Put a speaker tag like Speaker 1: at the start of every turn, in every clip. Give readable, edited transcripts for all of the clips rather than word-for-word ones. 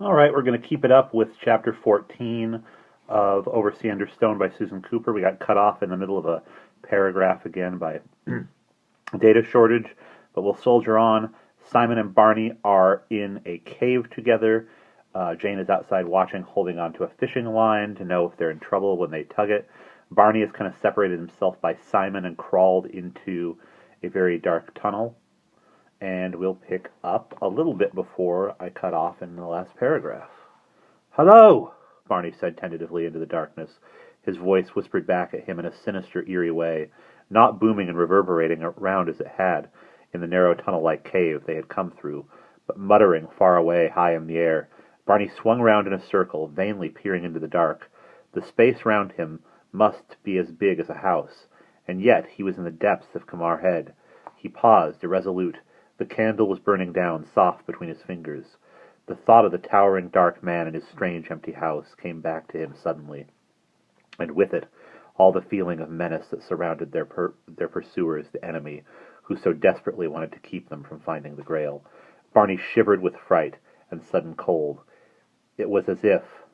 Speaker 1: All right, we're going to keep it up with chapter 14 of Oversea Under Stone by Susan Cooper. We got cut off in the middle of a paragraph again by data shortage, but we'll soldier on. Simon and Barney are in a cave together. Jane is outside watching, holding onto a fishing line to know if they're in trouble when they tug it. Barney has kind of separated himself by Simon and crawled into a very dark tunnel. And we'll pick up a little bit before I cut off in the last paragraph. "Hello," Barney said tentatively into the darkness. His voice whispered back at him in a sinister, eerie way, not booming and reverberating around as it had in the narrow tunnel-like cave they had come through, but muttering far away, high in the air. Barney swung round in a circle, vainly peering into the dark. The space round him must be as big as a house, and yet he was in the depths of Kamar Head. He paused, irresolute. The candle was burning down, soft between his fingers. The thought of the towering dark man in his strange empty house came back to him suddenly, and with it all the feeling of menace that surrounded their pursuers, the enemy, who so desperately wanted to keep them from finding the Grail. Barney shivered with fright and sudden cold. It was as if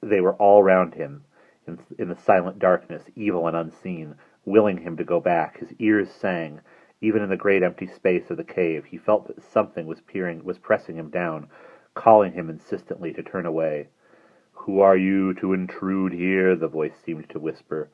Speaker 1: they were all round him, in the silent darkness, evil and unseen, willing him to go back. His ears sang. Even in the great empty space of the cave, he felt that something was pressing him down, calling him insistently to turn away. "Who are you to intrude here?" the voice seemed to whisper.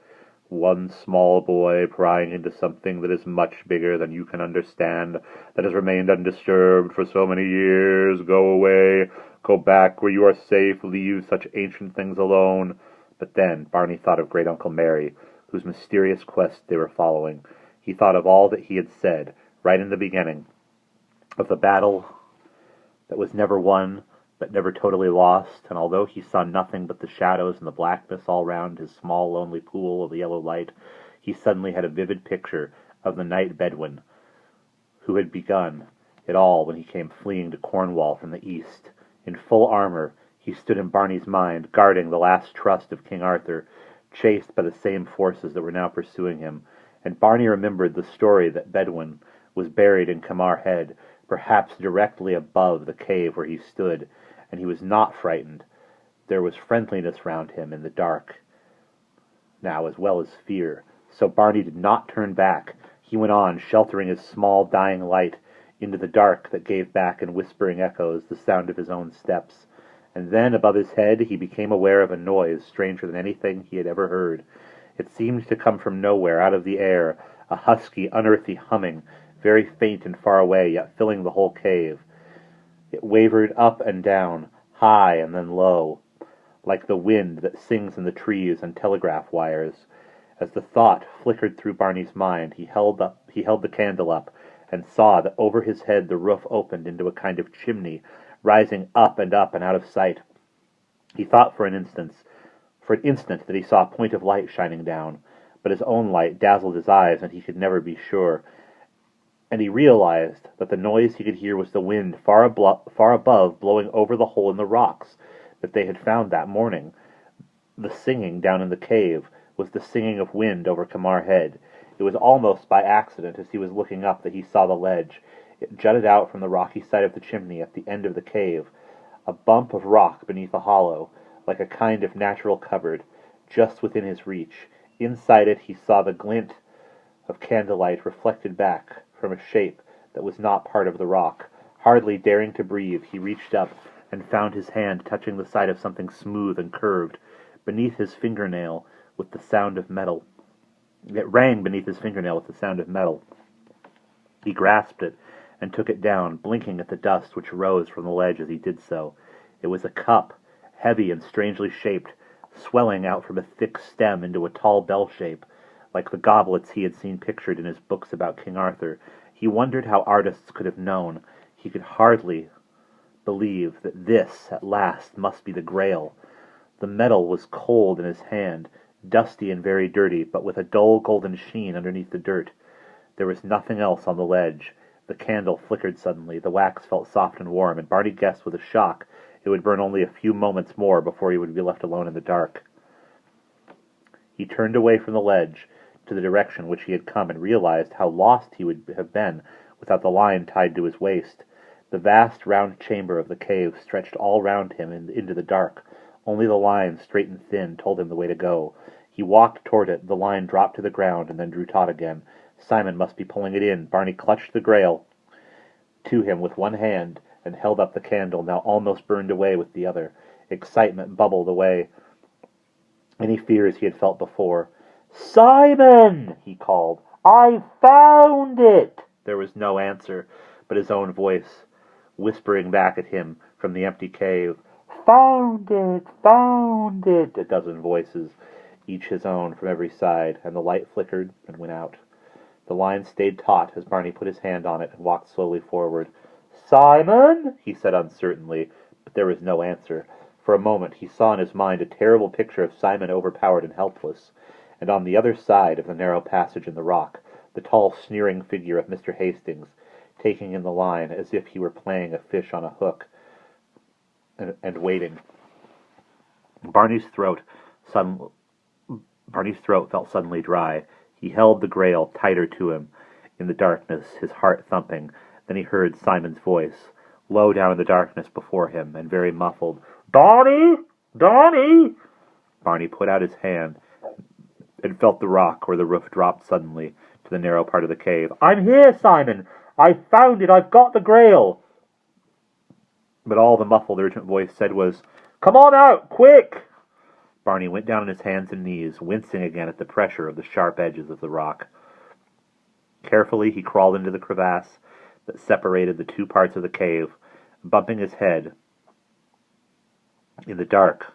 Speaker 1: "One small boy prying into something that is much bigger than you can understand, that has remained undisturbed for so many years. Go away. Go back where you are safe. Leave such ancient things alone." But then Barney thought of Great Uncle Mary, whose mysterious quest they were following. He thought of all that he had said, right in the beginning, of the battle that was never won, but never totally lost, and although he saw nothing but the shadows and the blackness all round his small, lonely pool of yellow light, he suddenly had a vivid picture of the night Bedouin who had begun it all when he came fleeing to Cornwall from the east. In full armor, he stood in Barney's mind, guarding the last trust of King Arthur, chased by the same forces that were now pursuing him. And Barney remembered the story that Bedouin was buried in Kamar Head, perhaps directly above the cave where he stood, and he was not frightened. There was friendliness round him in the dark now as well as fear. So Barney did not turn back. He went on, sheltering his small, dying light into the dark that gave back in whispering echoes the sound of his own steps. And then, above his head, he became aware of a noise stranger than anything he had ever heard. It seemed to come from nowhere, out of the air, a husky, unearthly humming, very faint and far away, yet filling the whole cave. It wavered up and down, high and then low, like the wind that sings in the trees and telegraph wires. As the thought flickered through Barney's mind, he held the candle up, and saw that over his head the roof opened into a kind of chimney, rising up and out of sight. He thought for an instant that he saw a point of light shining down, but his own light dazzled his eyes, and he could never be sure. And he realized that the noise he could hear was the wind far above, blowing over the hole in the rocks that they had found that morning. The singing down in the cave was the singing of wind over Kamar Head. It was almost by accident, as he was looking up, that he saw the ledge. It jutted out from the rocky side of the chimney at the end of the cave, a bump of rock beneath a hollow, like a kind of natural cupboard, just within his reach. Inside it he saw the glint of candlelight reflected back from a shape that was not part of the rock. Hardly daring to breathe, he reached up and found his hand touching the side of something smooth and curved, beneath his fingernail with the sound of metal. It rang beneath his fingernail with the sound of metal. He grasped it and took it down, blinking at the dust which rose from the ledge as he did so. It was a cup, heavy and strangely shaped, swelling out from a thick stem into a tall bell shape, like the goblets he had seen pictured in his books about King Arthur. He wondered how artists could have known. He could hardly believe that this, at last, must be the Grail. The metal was cold in his hand, dusty and very dirty, but with a dull golden sheen underneath the dirt. There was nothing else on the ledge. The candle flickered suddenly. The wax felt soft and warm, and Barney guessed with a shock it would burn only a few moments more before he would be left alone in the dark. He turned away from the ledge to the direction which he had come, and realized how lost he would have been without the line tied to his waist. The vast round chamber of the cave stretched all round him into the dark. Only the line, straight and thin, told him the way to go. He walked toward it. The line dropped to the ground and then drew taut again. Simon must be pulling it in. Barney clutched the Grail to him with one hand and held up the candle, now almost burned away, with the other. Excitement bubbled away any fears he had felt before. "Simon!" he called. "I found it!" There was no answer but his own voice, whispering back at him from the empty cave. "Found it! Found it!" A dozen voices, each his own, from every side, and the light flickered and went out. The line stayed taut as Barney put his hand on it and walked slowly forward. "Simon?" he said uncertainly, but there was no answer. For a moment he saw in his mind a terrible picture of Simon overpowered and helpless, and on the other side of the narrow passage in the rock, the tall, sneering figure of Mr. Hastings, taking in the line as if he were playing a fish on a hook, and waiting. Barney's throat felt suddenly dry. He held the Grail tighter to him in the darkness, his heart thumping. Then he heard Simon's voice, low down in the darkness before him, and very muffled. "Barney! Barney!" Barney put out his hand and felt the rock where the roof dropped suddenly to the narrow part of the cave. "I'm here, Simon! I've found it! I've got the Grail!" But all the muffled, urgent voice said was, "Come on out, quick!" Barney went down on his hands and knees, wincing again at the pressure of the sharp edges of the rock. Carefully he crawled into the crevasse that separated the two parts of the cave, bumping his head in the dark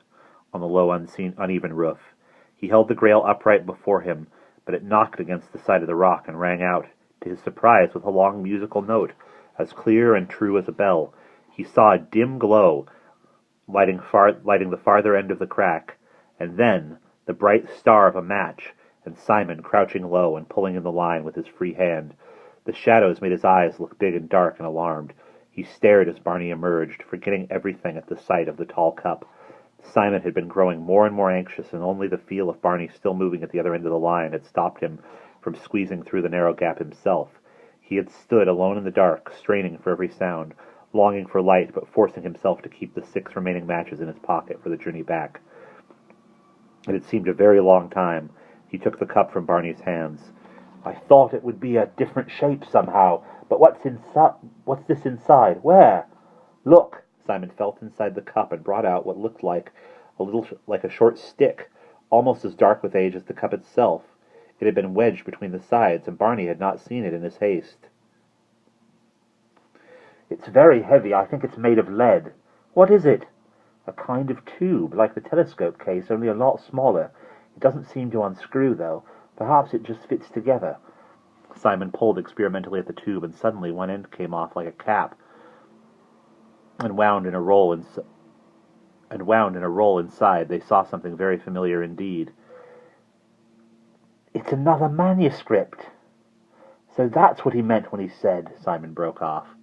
Speaker 1: on the low, uneven roof. He held the Grail upright before him, but it knocked against the side of the rock and rang out, to his surprise, with a long musical note, as clear and true as a bell. He saw a dim glow lighting the farther end of the crack, and then the bright star of a match, and Simon crouching low and pulling in the line with his free hand. The shadows made his eyes look big and dark and alarmed. He stared as Barney emerged, forgetting everything at the sight of the tall cup. Simon had been growing more and more anxious, and only the feel of Barney still moving at the other end of the line had stopped him from squeezing through the narrow gap himself. He had stood alone in the dark, straining for every sound, longing for light, but forcing himself to keep the 6 remaining matches in his pocket for the journey back. It had seemed a very long time. He took the cup from Barney's hands. "I thought it would be a different shape somehow, but what's this inside? Where? Look!" Simon felt inside the cup and brought out what looked like a short stick, almost as dark with age as the cup itself. It had been wedged between the sides, and Barney had not seen it in his haste. "It's very heavy. I think it's made of lead." "What is it?" "A kind of tube, like the telescope case, only a lot smaller. It doesn't seem to unscrew, though. Perhaps it just fits together." Simon pulled experimentally at the tube, and suddenly one end came off like a cap, and wound in a roll inside. They saw something very familiar indeed. "It's another manuscript." "So that's what he meant when he said—" Simon broke off.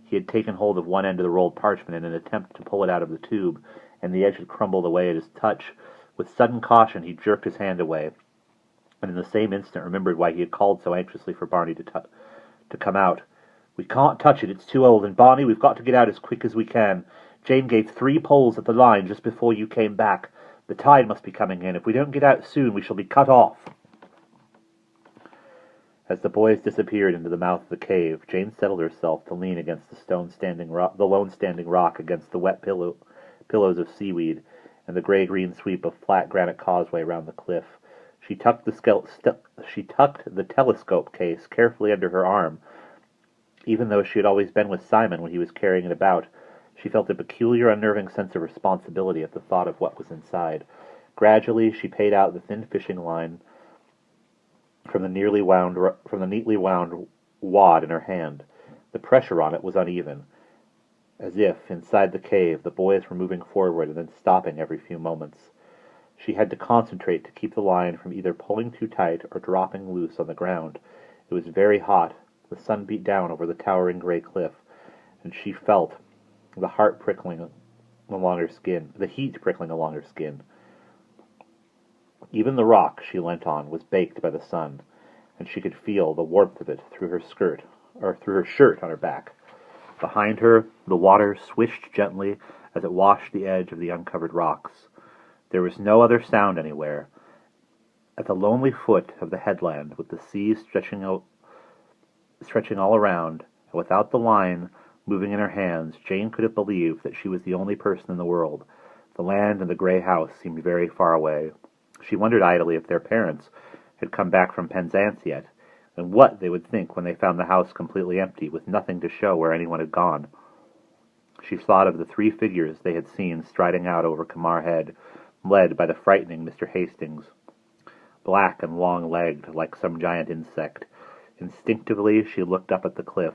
Speaker 1: He had taken hold of one end of the rolled parchment in an attempt to pull it out of the tube, and the edge had crumbled away at his touch. With sudden caution he jerked his hand away, and in the same instant remembered why he had called so anxiously for Barney to come out. "We can't touch it, it's too old, and Barney, we've got to get out as quick as we can. Jane gave 3 pulls at the line just before you came back. The tide must be coming in. If we don't get out soon, we shall be cut off." As the boys disappeared into the mouth of the cave, Jane settled herself to lean against the lone standing rock against the wet pillows of seaweed and the gray-green sweep of flat granite causeway round the cliff. She tucked the telescope case carefully under her arm. Even though she had always been with Simon when he was carrying it about, she felt a peculiar, unnerving sense of responsibility at the thought of what was inside. Gradually, she paid out the thin fishing line from the neatly wound wad in her hand. The pressure on it was uneven, as if, inside the cave, the boys were moving forward and then stopping every few moments. She had to concentrate to keep the line from either pulling too tight or dropping loose on the ground. It was very hot. The sun beat down over the towering gray cliff, and she felt the heat prickling along her skin. Even the rock she leant on was baked by the sun, and she could feel the warmth of it through her shirt on her back. Behind her, the water swished gently as it washed the edge of the uncovered rocks. There was no other sound anywhere. At the lonely foot of the headland, with the sea stretching all around, and without the line moving in her hands, Jane could have believed that she was the only person in the world. The land and the gray house seemed very far away. She wondered idly if their parents had come back from Penzance yet, and what they would think when they found the house completely empty, with nothing to show where anyone had gone. She thought of the 3 figures they had seen striding out over Kamar Head, led by the frightening Mr. Hastings. Black and long-legged, like some giant insect. Instinctively she looked up at the cliff.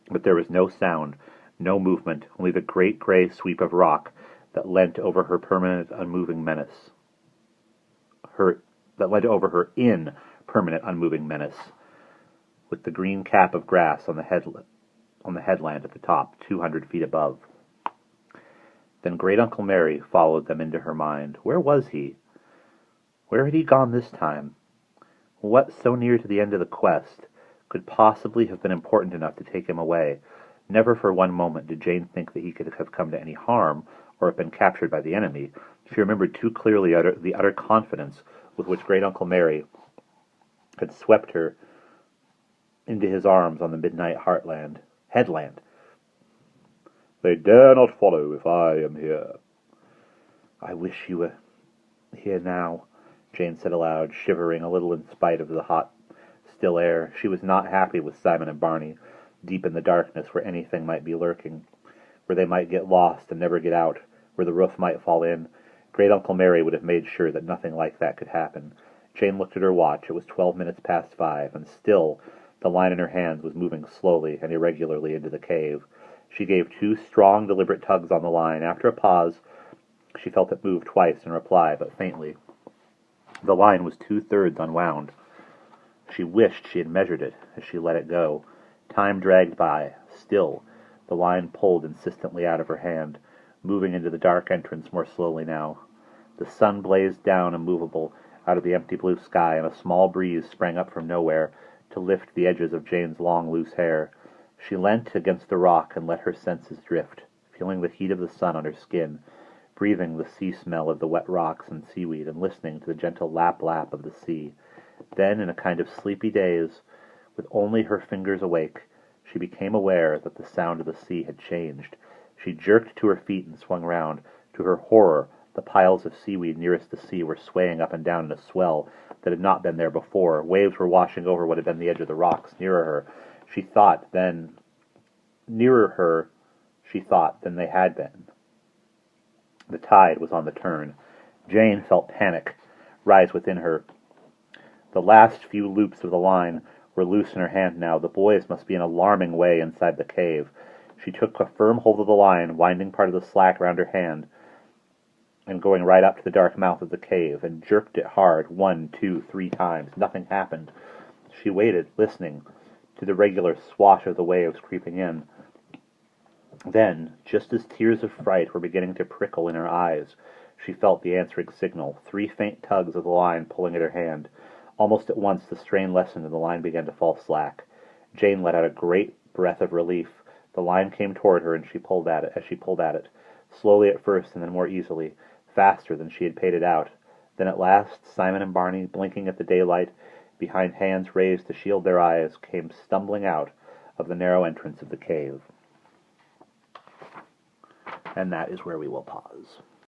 Speaker 1: But there was no sound, no movement, only the great gray sweep of rock that leant over her permanent, unmoving menace. Permanent, unmoving menace, with the green cap of grass on the headland at the top, 200 feet above. Then Great Uncle Mary followed them into her mind. Where was he? Where had he gone this time? What, so near to the end of the quest, could possibly have been important enough to take him away? Never for one moment did Jane think that he could have come to any harm, or have been captured by the enemy. She remembered too clearly the utter confidence with which Great Uncle Mary had swept her into his arms on the midnight headland. They dare not follow if I am here. I wish you were here now, Jane said aloud, shivering a little in spite of the hot, still air. She was not happy with Simon and Barney, deep in the darkness where anything might be lurking, where they might get lost and never get out, where the roof might fall in. Great Uncle Mary would have made sure that nothing like that could happen. Jane looked at her watch. It was 12 minutes past 5, and still the line in her hands was moving slowly and irregularly into the cave. She gave 2 strong, deliberate tugs on the line. After a pause, she felt it move twice in reply, but faintly. The line was 2/3 unwound. She wished she had measured it as she let it go. Time dragged by. Still, the line pulled insistently out of her hand, moving into the dark entrance more slowly now. The sun blazed down immovable out of the empty blue sky, and a small breeze sprang up from nowhere to lift the edges of Jane's long, loose hair. She leant against the rock and let her senses drift, feeling the heat of the sun on her skin, breathing the sea smell of the wet rocks and seaweed, and listening to the gentle lap-lap of the sea. Then, in a kind of sleepy daze, with only her fingers awake, she became aware that the sound of the sea had changed. She jerked to her feet and swung round. To her horror, the piles of seaweed nearest the sea were swaying up and down in a swell that had not been there before. Waves were washing over what had been the edge of the rocks nearer her. Nearer she thought, than they had been. The tide was on the turn. Jane felt panic rise within her. The last few loops of the line were loose in her hand now. The boys must be an alarming way inside the cave. She took a firm hold of the line, winding part of the slack round her hand, and going right up to the dark mouth of the cave, and jerked it hard 1, 2, 3 times. Nothing happened. She waited, listening to the regular swash of the waves creeping in. Then, just as tears of fright were beginning to prickle in her eyes, she felt the answering signal, 3 faint tugs of the line pulling at her hand. Almost at once the strain lessened and the line began to fall slack. Jane let out a great breath of relief. The line came toward her, and she pulled at it, slowly at first and then more easily, faster than she had paid it out. Then at last, Simon and Barney, blinking at the daylight, behind hands raised to shield their eyes, came stumbling out of the narrow entrance of the cave. And that is where we will pause.